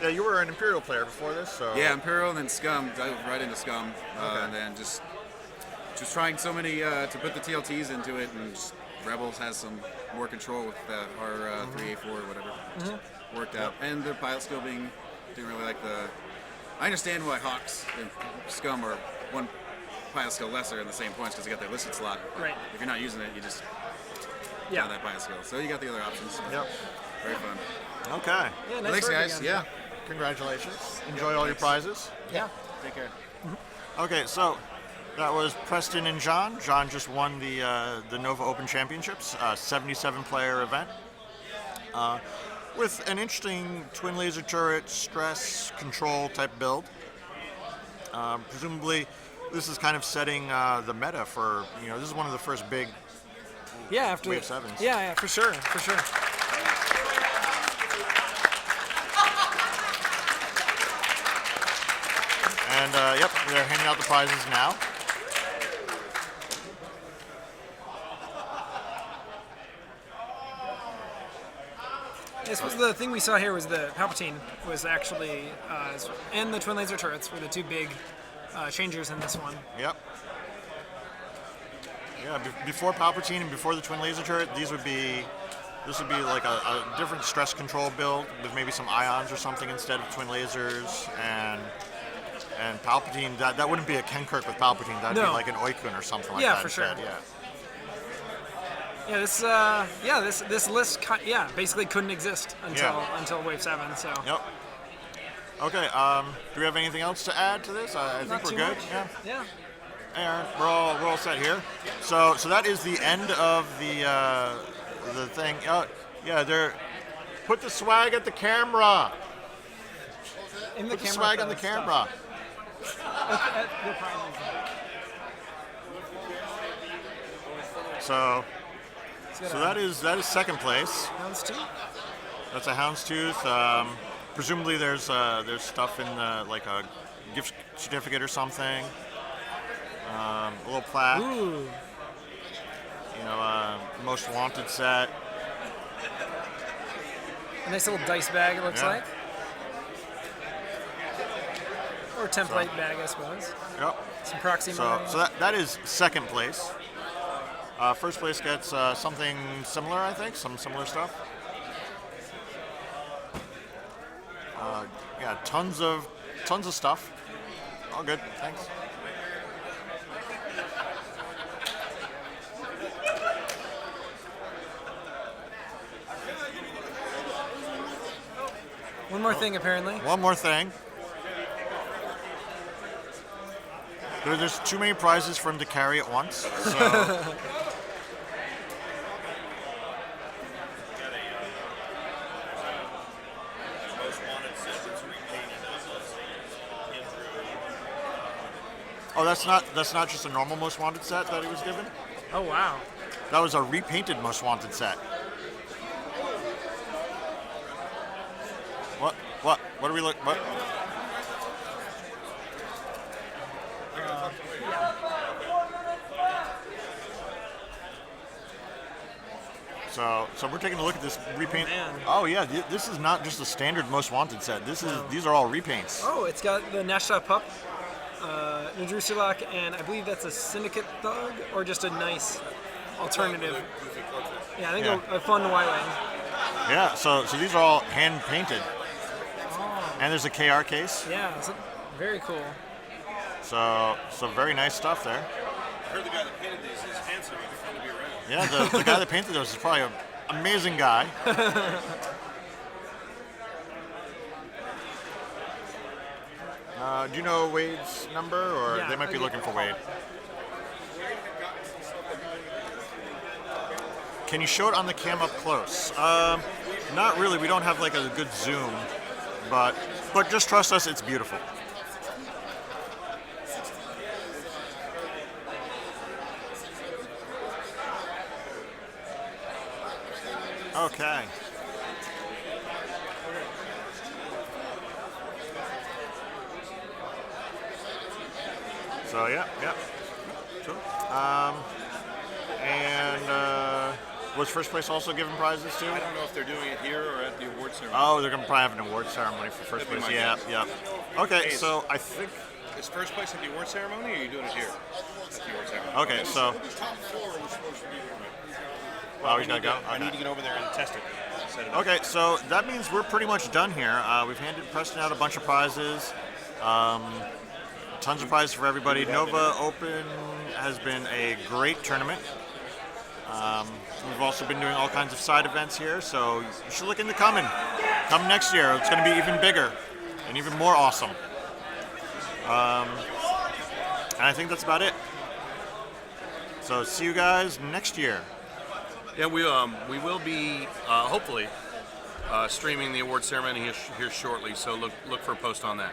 Yeah, you were an Imperial player before this, so Yeah, Imperial and then Scum. Dove right into Scum, and then just trying so many to put the TLTs into it, and just Rebels has some more control with our 3A4 or whatever. Worked out, and the pilot skill didn't really like the. I understand why Hawks and Scum are 1 pilot skill lesser in the same points because they got their listed slot. Right. If you're not using it, you just Yeah. have that pilot skill. So you got the other options. So Yep. Very fun. Okay. Yeah, nice Thanks, work guys. again. Yeah. Congratulations. Enjoy all your prizes. Yeah. Take care. Okay, so that was Preston and John. John just won the Nova Open Championships, 77-player event, with an interesting twin laser turret, stress control type build. Presumably, this is kind of setting the meta for this is one of the first big Yeah, after Wave 7s. Yeah, for sure. And yep, they're handing out the prizes now. This was the thing we saw here was the Palpatine was actually and the twin laser turrets were the 2 big changers in this one. Yep. Yeah, before Palpatine and before the twin laser turret, this would be like a different stress control build with maybe some ions or something instead of twin lasers and Palpatine. That wouldn't be a Kenkirk with Palpatine. That'd be No. like an Oikun or something like Yeah, that for sure. instead. Yeah, this list basically couldn't exist until Wave 7. So Yep. Okay. Do we have anything else to add to this? I think not we're too good. much. Yeah. Yeah. Hey, Aaron, we're all set here. So that is the end of the thing. Yeah, they're put the swag at the camera. In the Put the camera swag on the stuff. camera. The prizes. So It's got that is second place. Hounds too. That's a houndstooth. Presumably there's stuff in like a gift certificate or something. A little plaque. Ooh. Most wanted set. A nice little dice bag, it looks Yeah. like. Or template bag, I suppose. Yep. Some proxy So money. that is second place. First place gets something similar, I think, some similar stuff. Yeah, tons of stuff. All good. Thanks. One more thing, apparently. One more thing. There's too many prizes for him to carry at once. So oh, that's not just a normal most wanted set that he was given. Oh, wow. That was a repainted most wanted set. What do we look? What? So we're taking a look at this repaint. Man. Oh yeah, this is not just a standard most wanted set. These are all repaints. Oh, it's got the Nashta Pup, Nadrusulak, and I believe that's a Syndicate Thug, or just a nice alternative. Yeah, I think Yeah. a fun Y-Wing. Yeah. So these are all hand painted. And there's a KR case. Yeah, it's very cool. So very nice stuff there. I heard the guy that painted these is handsome and fun to be around. Yeah, the guy that painted those is probably an amazing guy. Do you know Wade's number, or Yeah, they might be okay. looking for Wade? Can you show it on the cam up close? Not really. We don't have like a good zoom, but just trust us, it's beautiful. Okay. So yeah. Sure. Was first place also given prizes too? I don't know if they're doing it here or at the award ceremony. Oh, they're gonna probably have an award ceremony for first That'd be place. my Yeah, guess. yeah. Okay, Hey, so I think. Is first place at the award ceremony, or are you doing it here? At the award ceremony. Okay, so. Top four was supposed to be Oh, he's gotta go. I need to Okay. get over there and test it. Set it up. Okay, so that means we're pretty much done here. We've handed Preston out a bunch of prizes. Tons of prizes for everybody. Nova Open has been a great tournament. We've also been doing all kinds of side events here, so you should look into coming. Come next year. It's going to be even bigger and even more awesome. And I think that's about it. So see you guys next year. Yeah, we will be hopefully streaming the award ceremony here shortly. So look for a post on that.